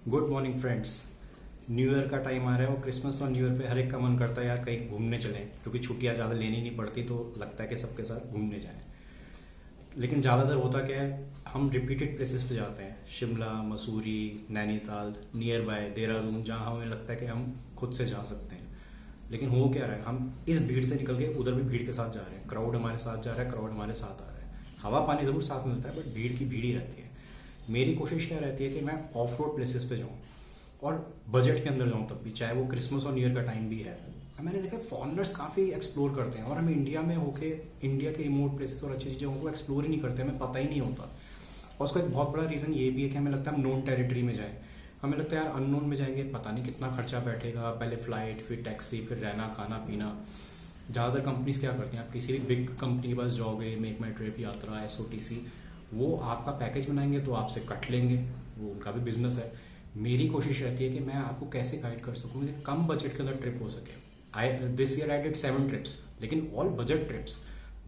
Good morning friends. New year का time आ रहा है और क्रिसमस और न्यू ईयर पे हर एक का मन करता है यार कहीं घूमने चलें, क्योंकि छुट्टियां ज़्यादा लेनी नहीं पड़ती तो लगता है कि सबके साथ घूमने जाएं। लेकिन ज़्यादातर होता क्या है, हम रिपीटेड प्लेसेस पे जाते हैं, शिमला, मसूरी, नैनीताल, नियर बाय देहरादून, जहाँ हमें लगता है कि हम खुद से जा सकते हैं। लेकिन हो क्या रहा है, हम इस भीड़ से निकल के उधर भी भीड़ के साथ जा रहे हैं, क्राउड हमारे साथ जा रहा है, क्राउड हमारे साथ आ रहा है। हवा पानी जरूर साथ मिलता है बट भीड़ की भीड़ ही रहती है। मेरी कोशिश क्या रहती है कि मैं ऑफ रोड प्लेसेस पे जाऊँ और बजट के अंदर जाऊँ, तब भी चाहे वो क्रिसमस और न्यू ईयर का टाइम भी है। मैंने देखा फॉरेनर्स काफ़ी एक्सप्लोर करते हैं और हम इंडिया में होके इंडिया के रिमोट प्लेसेस और अच्छी चीज़ों को एक्सप्लोर ही नहीं करते, हमें पता ही नहीं होता। और उसका एक बहुत बड़ा रीज़न ये भी है कि हमें लगता है हम नोन टेरिटरी में जाएं। हमें लगता है यार अननोन में जाएंगे, पता नहीं कितना खर्चा बैठेगा, पहले फ्लाइट, फिर टैक्सी, फिर रहना खाना पीना। ज़्यादातर कंपनीज क्या करती हैं, आप किसी भी बिग कंपनी के पास जाओगे, मेक माई ट्रिप, यात्रा, SOTC, वो आपका पैकेज बनाएंगे तो आपसे कट लेंगे, वो उनका भी बिजनेस है। मेरी कोशिश रहती है कि मैं आपको कैसे गाइड कर सकूँ कि कम बजट के अंदर ट्रिप हो सके। This year I did 7 trips, लेकिन ऑल बजट ट्रिप्स,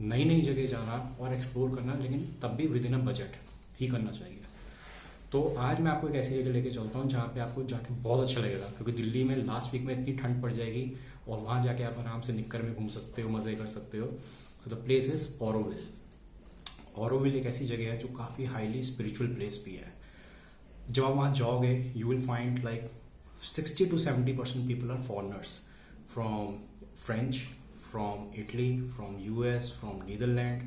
नई नई जगह जाना और एक्सप्लोर करना, लेकिन तब भी विद इन अ बजट ही करना चाहिए। तो आज मैं आपको एक ऐसी जगह लेके चलता हूँ जहाँ पे आपको जाके बहुत अच्छा लगेगा, क्योंकि दिल्ली में लास्ट वीक में इतनी ठंड पड़ जाएगी और वहाँ जाके आप आराम से निक्कर में घूम सकते हो, मजे कर सकते हो। So the place is Auroville. Auroville एक ऐसी जगह है जो काफ़ी हाईली स्पिरिचुअल प्लेस भी है। जब आप वहाँ जाओगे you will find like 60 to 70% people are foreigners from French, from Italy, from US, from Netherland.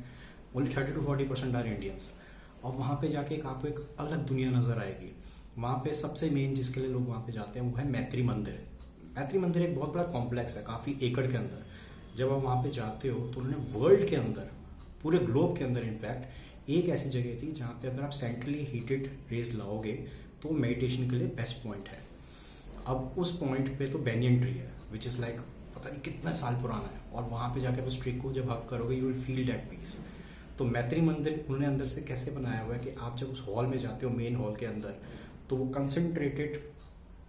Only 30 to 40% are Indians. और वहाँ पे जाके आपको एक अलग दुनिया नजर आएगी। वहाँ पे सबसे मेन जिसके लिए लोग वहाँ पे जाते हैं वो है मैत्री मंदिर। मैत्री मंदिर एक बहुत बड़ा कॉम्प्लेक्स है, काफ़ी एकड़ के अंदर। जब आप वहाँ पे जाते हो तो उन्होंने वर्ल्ड के अंदर, पूरे ग्लोब के अंदर इनफैक्ट, एक ऐसी जगह थी जहाँ पे अगर आप सेंट्रली हीटेड रेज लाओगे तो मेडिटेशन के लिए बेस्ट पॉइंट है। अब उस पॉइंट पे तो बेनियन ट्री है विच इज़ लाइक पता नहीं कितना साल पुराना है, और वहाँ पे जाके उस ट्री को जब हक करोगे you will feel that peace. तो मैत्री मंदिर उन्होंने अंदर से कैसे बनाया हुआ है कि आप जब उस हॉल में जाते हो, मेन हॉल के अंदर, तो वो कंसनट्रेटेड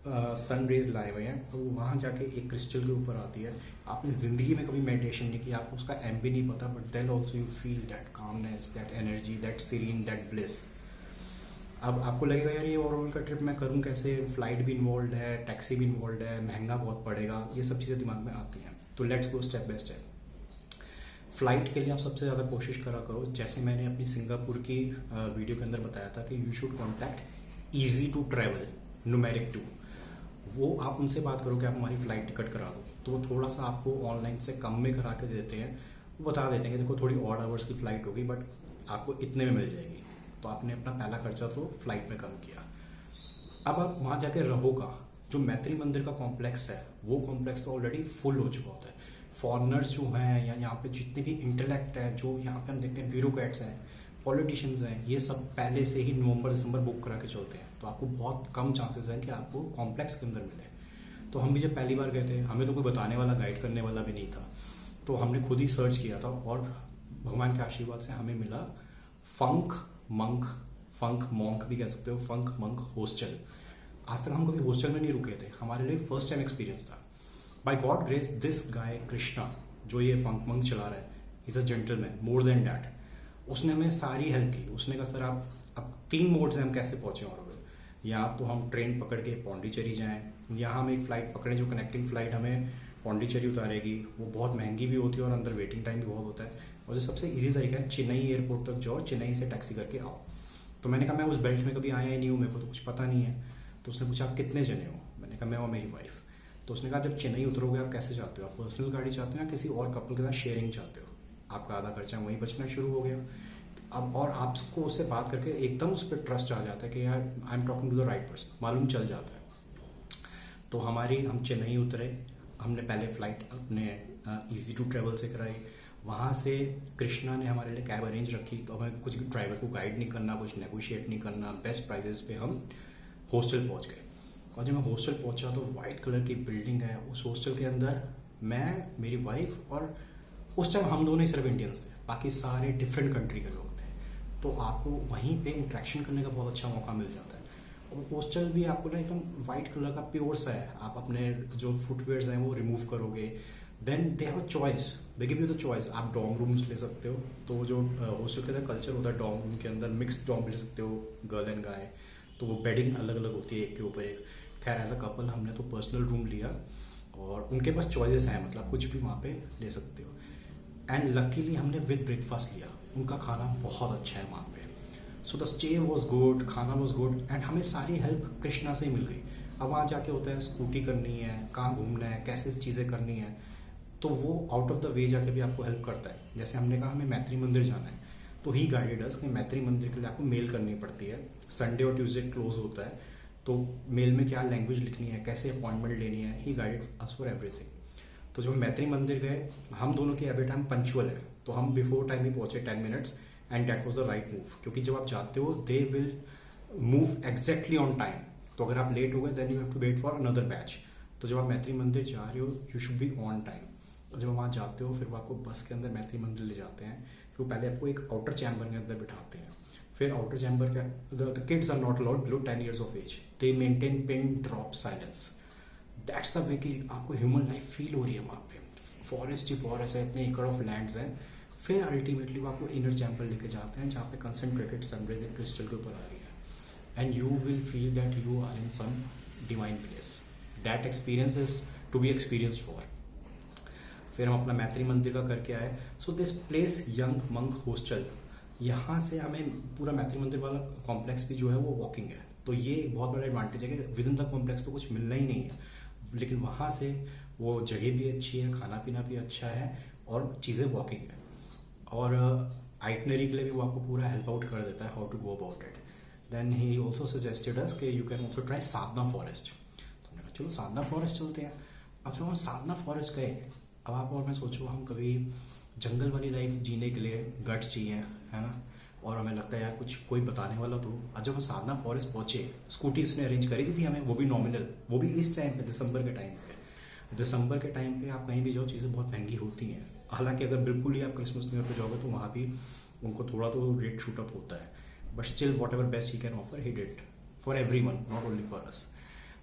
सन रेज लाए हुए हैं, तो वहाँ जाके एक क्रिस्टल के ऊपर आती है। आपने जिंदगी में कभी मेडिटेशन नहीं किया, आपको उसका एम भी नहीं पता, but then also you feel that calmness, that energy, that serene, that bliss. अब आपको लगेगा यार ये ओवरऑल का ट्रिप मैं करूँ कैसे, फ्लाइट भी इन्वॉल्व है, टैक्सी भी इन्वॉल्व है, महंगा बहुत पड़ेगा, ये सब चीज़ें दिमाग में आती हैं। तो let's go step by step. Flight के लिए आप सबसे ज़्यादा कोशिश करा करो, जैसे मैंने अपनी सिंगापुर की वीडियो के अंदर बताया था कि you should contact easy to travel numeric 2। वो आप उनसे बात करो कि आप हमारी फ़्लाइट टिकट करा दो, तो वो थोड़ा सा आपको ऑनलाइन से कम में करा के देते हैं। वो बता देते हैं कि देखो थोड़ी ऑड आवर्स की फ़्लाइट होगी बट आपको इतने में मिल जाएगी। तो आपने अपना पहला खर्चा तो फ्लाइट में कम किया। अब आप वहाँ जाके रहोगा, जो मैत्री मंदिर का कॉम्प्लेक्स है वो कॉम्प्लेक्स तो ऑलरेडी फुल हो चुका होता है। फॉरनर्स जो हैं या यहाँ पे जितने भी इंटेलेक्ट है, जो यहाँ पे हम देखते हैं ब्यूरोक्रेट्स हैं, पॉलिटिशियंस हैं, ये सब पहले से ही नवंबर दिसंबर बुक करा के चलते हैं। तो आपको बहुत कम चांसेस हैं कि आपको कॉम्प्लेक्स के अंदर मिले। तो हम भी जब पहली बार गए थे, हमें तो कोई बताने वाला, गाइड करने वाला भी नहीं था, तो हमने खुद ही सर्च किया था और भगवान के आशीर्वाद से हमें मिला फंक मंक, फंक मॉन्क भी कह सकते हो, फंक मंक हॉस्टल। आज तक हम कभी हॉस्टल में नहीं रुके थे, हमारे लिए फर्स्ट टाइम एक्सपीरियंस था। By god grace this guy Krishna जो ये फंक मंक चला रहा है, is a gentleman more than that. उसने हमें सारी हेल्प की। उसने कहा सर आप, अब 3 मोड्स हैं हम कैसे पहुंचे ऑरोविल। या तो हम ट्रेन पकड़ के पौंडीचेरी जाएं, या हम एक फ़्लाइट पकड़ें जो कनेक्टिंग फ़्लाइट हमें पौंडीचेरी उतारेगी। वो बहुत महंगी भी होती है और अंदर वेटिंग टाइम भी बहुत होता है। और जो सबसे ईजी तरीका है, चेन्नई एयरपोर्ट तक जाओ, चेन्नई से टैक्सी करके आओ। तो मैंने कहा मैं उस बेल्ट में कभी आया ही नहीं हूँ, मेरे को तो कुछ पता नहीं है। तो उसने पूछा आप कितने जने हो, मैंने कहा मैं और मेरी वाइफ। तो उसने कहा जब चेन्नई उतरोगे आप कैसे चाहते हो, आप पर्सनल गाड़ी चाहते हो या किसी और कपल के साथ शेयरिंग चाहते हो, आपका आधा खर्चा वहीं बचना शुरू हो गया। अब और आपको उससे बात करके एकदम उस पर ट्रस्ट आ जाता है कि यार I am talking to the right person, मालूम चल जाता है। तो हम चेन्नई उतरे, हमने पहले फ़्लाइट अपने ईजी टू ट्रेवल से कराई। वहाँ से कृष्णा ने हमारे लिए कैब अरेंज रखी, तो हमें कुछ ड्राइवर को गाइड नहीं करना, कुछ नेगोशिएट नहीं करना, बेस्ट प्राइजेस पे हम हॉस्टल पहुँच गए। और जब मैं हॉस्टल पहुंचा तो वाइट कलर की बिल्डिंग है। उस हॉस्टल के अंदर मैं, मेरी वाइफ और उस टाइम हम दोनों ही सिर्फ इंडियंस थे, बाकी सारे डिफरेंट कंट्री के लोग थे। तो आपको वहीं पे इंट्रैक्शन करने का बहुत अच्छा मौका मिल जाता है। और हॉस्टल भी आपको ना एकदम वाइट कलर का प्योर सा है। आप अपने जो फुटवेयर्स हैं वो रिमूव करोगे, then they have a choice, they give you the choice. आप डॉर्म रूम्स ले सकते हो, तो जो हॉस्टल के अंदर कल्चर होता है डॉर्म रूम के अंदर मिक्स डॉर्म ले सकते हो, गर्ल एंड गाय। तो वो बेडिंग अलग अलग होती है एक के ऊपर एक। खैर एज अ कपल हमने तो पर्सनल रूम लिया और उनके पास चॉइसेस हैं, मतलब कुछ भी वहाँ पे ले सकते हो। एंड लकीली हमने विद ब्रेकफास्ट लिया, उनका खाना बहुत अच्छा है वहाँ पे। So the stay was good, खाना वॉज गुड, एंड हमें सारी हेल्प कृष्णा से ही मिल गई। अब वहाँ जाके होता है स्कूटी करनी है, कहाँ घूमना है, कैसे चीज़ें करनी है, तो वो आउट ऑफ द वे जाके भी आपको हेल्प करता है। जैसे हमने कहा हमें मैत्री मंदिर जाना है, तो ही गाइडेड अस कि मैत्री मंदिर के लिए आपको मेल करनी पड़ती है, संडे और ट्यूसडे क्लोज होता है, तो मेल में क्या लैंग्वेज लिखनी है, कैसे अपॉइंटमेंट लेनी है, ही गाइडेड अस फॉर एवरीथिंग। तो जब मैत्री मंदिर गए, हम दोनों की एवरी टाइम पंचुअल है, तो हम बिफोर टाइम ही पहुंचे 10 minutes, and that was the right move, क्योंकि जब आप जाते हो they will move exactly on time. तो अगर आप लेट हो गए then you have to wait for another batch. तो जब आप मैत्री मंदिर जा रहे हो you should be on time. जब वहाँ जाते हो फिर वो आपको बस के अंदर मैत्री मंदिर ले जाते हैं, फिर पहले आपको एक आउटर चैम्बर के अंदर बिठाते हैं, फिर आउटर चैम्बर का the kids are not allowed below 10 years of age, they maintain pin drop silence. That's the way कि आपको ह्यूमन लाइफ फील हो रही है वहाँ पे। फॉरेस्ट ही फॉरेस्ट है, इतने एकड़ ऑफ लैंड्स हैं। फिर अल्टीमेटली वो आपको इनर चैम्बर लेके जाते हैं जहाँ पे कंसंट्रेटेड सनराइज क्रिस्टल के ऊपर आ रही है, and you will feel that you are in some divine place. That experience is to be experience for. फिर हम अपना मैत्री मंदिर का करके आए। So this place young monk hostel, यहाँ से हमें पूरा मैत्री मंदिर वाला कॉम्प्लेक्स भी जो है वो वॉकिंग है, तो ये एक बहुत बड़ा एडवांटेज है कि विद इन द कॉम्प्लेक्स तो कुछ मिलना ही नहीं है, लेकिन वहाँ से वो जगह भी अच्छी है, खाना पीना भी अच्छा है और चीज़ें वॉकिंग है। और आइटनरी के लिए भी वो आपको पूरा हेल्प आउट कर देता है how to go about it. Then he also suggested us कि you can also try Sadhana forest. तो हमने कहा चलो साधना फॉरेस्ट चलते हैं। अब जब हम साधना फॉरेस्ट गए, अब आप और मैं सोचो हम कभी जंगल वाली लाइफ जीने के लिए गट्स चाहिए, है ना, और हमें लगता है यार कुछ कोई बताने वाला तो। आज जब हम साधना फॉरेस्ट पहुंचे, स्कूटी उसने अरेंज करी थी हमें, वो भी नॉमिनल, वो भी इस टाइम पे दिसंबर के टाइम पे। दिसंबर के टाइम पे आप कहीं भी जाओ चीज़ें बहुत महंगी होती हैं। हालांकि अगर बिल्कुल ही आप क्रिसमस न्यू ईयर पे जाओगे तो वहाँ भी उनको थोड़ा तो रेट शूट अप होता है, but still whatever best he can offer he did for everyone, not only for us.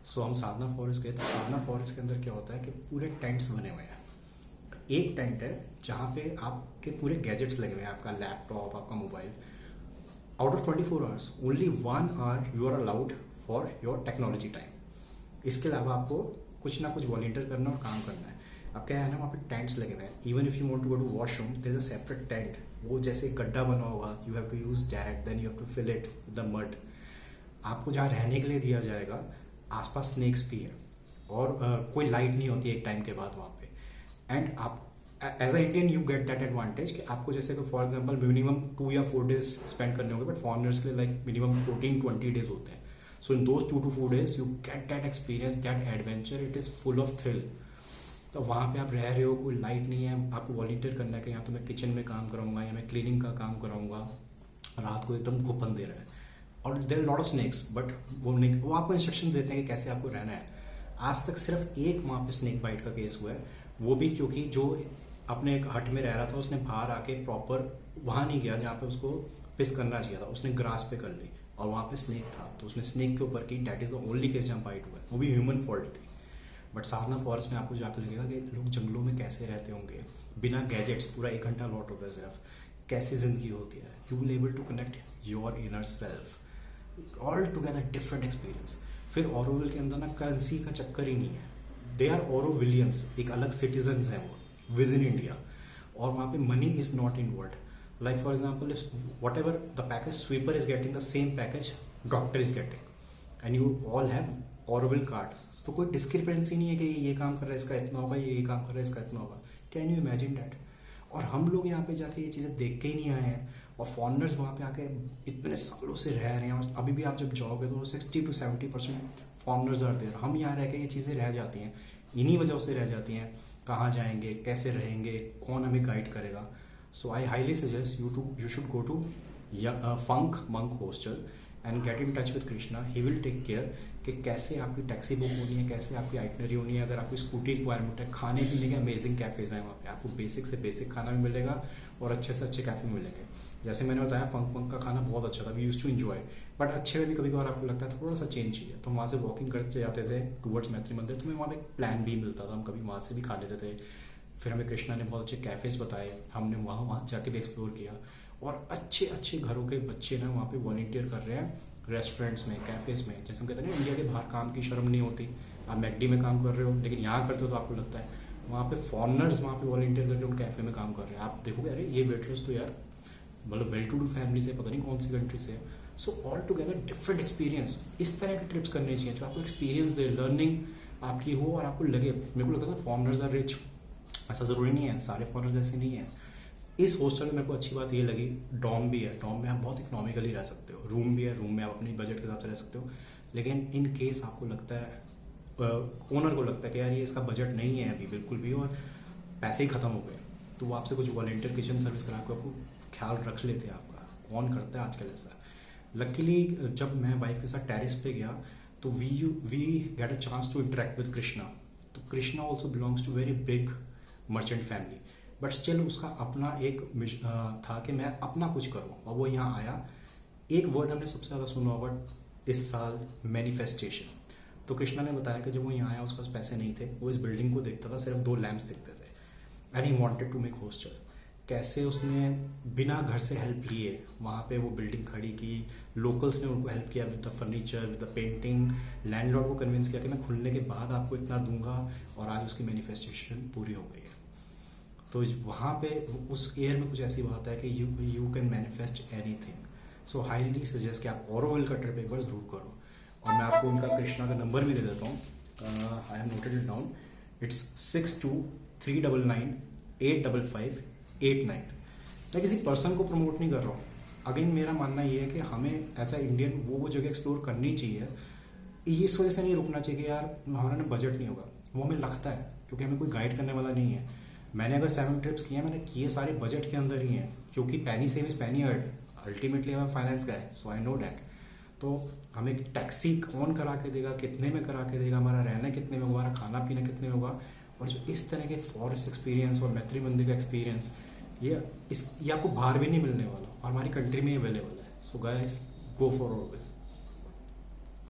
So हम साधना फॉरेस्ट गए, तो साधना फॉरेस्ट के अंदर क्या होता है कि पूरे टेंट्स बने हुए हैं। एक टेंट है जहाँ पे आपके पूरे गैजेट्स लगे हुए हैं, आपका लैपटॉप, आपका mobile. Out of 24 hours only 1 hour you are allowed for your technology time. इसके अलावा आपको कुछ ना कुछ वॉलंटियर करना और काम करना है। अब क्या है ना, वहाँ पे टेंट्स लगे हुए हैं, even if you want to go to washroom there is a separate tent, वो जैसे गड्ढा बना होगा, you have to use that, then you have to fill it with the mud. आपको जहाँ रहने के लिए दिया जाएगा आसपास स्नेक्स भी है, और कोई लाइट नहीं होती एक टाइम के बाद वहाँ पे। एंड आप as a Indian you get that advantage कि आपको जैसे फॉर एग्जांपल मिनिमम 2 या 4 days स्पेंड करने होंगे, बट फॉरनर्स के लिए लाइक मिनिमम 14-20 days होते हैं। So in those 2 to 4 days you get that experience, that adventure, it is full of thrill. तो वहाँ पे आप रह रहे हो, कोई लाइट नहीं है, आपको वॉलंटियर करना है कि यहाँ तो मैं किचन में काम कराऊंगा या मैं क्लीनिंग का काम कराऊंगा, रात को एकदम ओपन दे रहा है, और there lot of snakes, but वो आपको इंस्ट्रक्शन देते हैं कि कैसे आपको रहना है। आज तक सिर्फ एक वहाँ पे स्नेक बाइट का केस हुआ है, वो भी क्योंकि जो अपने एक हट में रह रहा था उसने बाहर आके प्रॉपर वहां नहीं गया जहाँ पे उसको पिस करना चाहिए था, उसने ग्रास पे कर ली और वहां पे स्नेक था तो उसने स्नेक के ऊपर की। That is the only case जहाँ बाइट हुआ है, वो भी ह्यूमन फॉल्ट थी। बट साधना फॉरेस्ट में आपको जाकर लगेगा कि लोग जंगलों में कैसे रहते होंगे बिना गैजेट्स, पूरा 1 घंटा लॉट होता है सिर्फ, कैसे जिंदगी होती है। You will able to connect your inner self, all together different experience. फिर ऑरोविल के अंदर ना करेंसी का चक्कर ही नहीं है, दे आर ऑरोविलियंस, एक अलग सिटीजन है वो विद इन इंडिया, और वहाँ पे money is not involve. Like for example what ever the package sweeper is getting the same package doctor is getting, and you all have Auroville card. तो कोई discrepancy नहीं है कि ये काम कर रहा है इसका इतना होगा, ये काम कर रहा है इसका इतना होगा। Can you imagine that? और हम लोग यहाँ पे जाके ये चीज़ें देख के ही नहीं आए हैं, और फॉरनर्स वहाँ पे आके इतने सालों से रह रहे हैं। अभी भी आप जब जाओगे तो 60 to 70% फॉरनर्स आर देयर। हम यहाँ रह के ये चीज़ें रह जाती हैं, इन्हीं वजह से रह जाती हैं। कहाँ जाएंगे, कैसे रहेंगे, कौन हमें गाइड करेगा? So I highly suggest you should go to funk monk hostel and get in touch with Krishna. He will take care कि कैसे आपकी टैक्सी बुक होनी है, कैसे आपकी आइटनरी होनी है। अगर आपकी स्कूटी रिक्वायरमेंट है, खाने पीने के अमेजिंग कैफेज हैं वहाँ पे, आपको बेसिक से बेसिक खाना भी मिलेगा और अच्छे से अच्छे कैफे मिलेंगे। जैसे मैंने बताया फंक मंक का खाना बहुत अच्छा था, we used to enjoy, but अच्छे में भी कभी कभार आपको लगता है थोड़ा सा चेंज चाहिए, तो वहाँ से वॉकिंग करते जाते थे टूवर्ड्स मैत्री मंदिर। तो हमें वहाँ पे एक प्लान भी मिलता था, हम कभी वहाँ से भी खा लेते थे। फिर हमें कृष्णा ने बहुत अच्छे कैफेज बताए, हमने वहाँ जाके भी एक्सप्लोर किया, और अच्छे अच्छे घरों के बच्चे ना वहाँ पे वॉलंटियर कर रहे हैं रेस्टोरेंट्स में, कैफेज में, जैसे हम कहते हैं ना इंडिया के बाहर काम की शर्म नहीं होती, आप मैकडी में काम कर रहे हो लेकिन यहाँ करते हो तो आपको लगता है, वहाँ पे फॉरनर्स वहाँ पे वॉलंटियर करके उन कैफे में काम कर रहे हैं, आप देखोगे अरे ये वेटर्स तो यार मतलब वेल टू डू फैमिली से, पता नहीं कौन सी कंट्री से। So all together different experience, इस तरह के ट्रिप्स करने चाहिए जो आपको एक्सपीरियंस दे, लर्निंग आपकी हो और आपको लगे। मेरे को लगता था फॉरनर्स आर रिच, ऐसा ज़रूरी नहीं है, सारे फॉरनर्स ऐसे नहीं है। इस हॉस्टल में मेरे को अच्छी बात ये लगी, डॉम भी है, डॉम में आप बहुत इकोनॉमिकली रह सकते हो, रूम भी है, रूम में आप अपनी बजट के हिसाब से रह सकते हो। लेकिन इन केस आपको लगता है, ओनर को लगता है कि यार ये इसका बजट नहीं है अभी बिल्कुल भी और पैसे ही खत्म हो गए, तो वो आपसे कुछ वॉलंटियर किचन सर्विस करा के आपको ख्याल रख लेते हैं आपका। कौन करता है आजकल ऐसा। लकीली जब मैं वाइफ के साथ टेरिस पे गया तो we get a chance to interact with Krishna. तो Krishna also belongs to very big merchant family, but still उसका अपना एक था कि मैं अपना कुछ करूं, और वो यहाँ आया। एक वर्ड हमने सबसे ज़्यादा सुना होगा इस साल, मैनिफेस्टेशन। तो कृष्णा ने बताया कि जब वो यहाँ आया उसके पास पैसे नहीं थे, वो इस बिल्डिंग को देखता था, सिर्फ 2 लैंप्स दिखते थे, and he wanted to make hostel. कैसे उसने बिना घर से हेल्प लिए वहाँ पे वो बिल्डिंग खड़ी की, लोकल्स ने उनको हेल्प किया with the furniture, with the painting, landlord को कन्विंस किया कि मैं खुलने के बाद आपको इतना दूंगा, और आज उसकी मैनिफेस्टेशन पूरी हो गई है। तो वहाँ पे उस एयर में कुछ ऐसी बात है कि you can manifest anything. So highly suggest कि आप ऑरोविल का ट्रिप एक बार जरूर करो। और मैं आपको उनका कृष्णा का नंबर भी दे देता हूँ, I have noted it down, it's 6239885589। मैं किसी पर्सन को प्रमोट नहीं कर रहा हूँ, अगेन मेरा मानना ये है कि हमें एज अ इंडियन वो जगह एक्सप्लोर करनी चाहिए। इस वजह से नहीं रुकना चाहिए कि यार हमारा ना बजट नहीं होगा, वो हमें लगता है क्योंकि हमें कोई गाइड करने वाला नहीं है। मैंने अगर 7 ट्रिप्स किए, मैंने किए सारे बजट के अंदर ही हैं, क्योंकि पैनी सेम इज पैनी earned, ultimately I am finance guy, so I know that. तो हमें टैक्सी कौन करा के देगा, कितने में करा के देगा, हमारा रहना कितने में होगा, हमारा खाना पीना कितने में होगा, और जो इस तरह के फॉरेस्ट एक्सपीरियंस और मैत्री मंदिर का एक्सपीरियंस, ये आपको बाहर भी नहीं मिलने वाला और हमारी कंट्री में ही अवेलेबल है। So guys, go for all.